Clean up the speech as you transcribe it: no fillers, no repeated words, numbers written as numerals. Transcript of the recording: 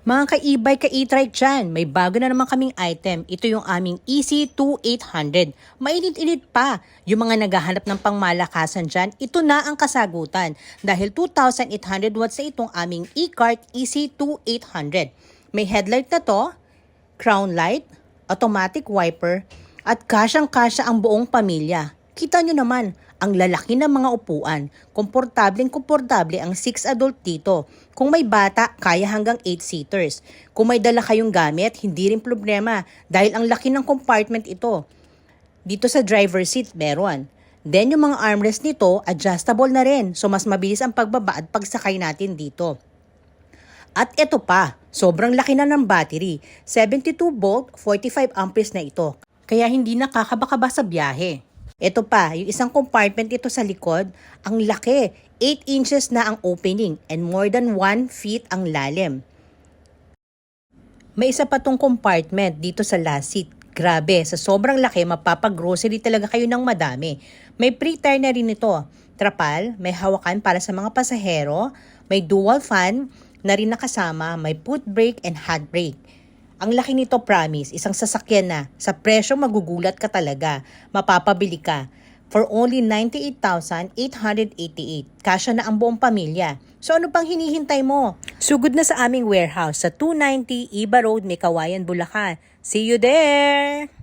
Mga ka-e-bike, ka-e-trike dyan, may bago na naman kaming item. Ito yung aming EC2800. Mainit-init pa. Yung mga naghahanap ng pangmalakasan dyan, ito na ang kasagutan. Dahil 2,800 watts na itong aming e-cart EC2800. May headlight na to, crown light, automatic wiper, at kasyang-kasya ang buong pamilya. Kita nyo naman, ang lalaki ng mga upuan. Komportable ang 6 adult dito. Kung may bata, kaya hanggang 8 seaters. Kung may dala kayong gamit, hindi rin problema dahil ang laki ng compartment ito. Dito sa driver seat, meron. Then yung mga armrest nito, adjustable na rin. So mas mabilis ang pagbaba at pagsakay natin dito. At ito pa, sobrang laki na ng battery. 72 volt, 45 amperes na ito. Kaya hindi nakakabakaba sa biyahe. Ito pa, yung isang compartment ito sa likod, ang laki. 8 inches na ang opening and more than 1 feet ang lalim. May isa pa tong compartment dito sa last seat. Grabe, sa sobrang laki, mapapag-grocery talaga kayo ng madami. May pre-tire na rin ito. Trapal, may hawakan para sa mga pasahero, may dual fan na rin nakasama, may foot brake and hand brake. Ang laki nito, promise, isang sasakyan na. Sa presyo magugulat ka talaga. Mapapabili ka. For only 98,888. Kasya na ang buong pamilya. So ano pang hinihintay mo? Sugod na sa aming warehouse sa 290 Iba Road, Mekawayan, Bulacan. See you there!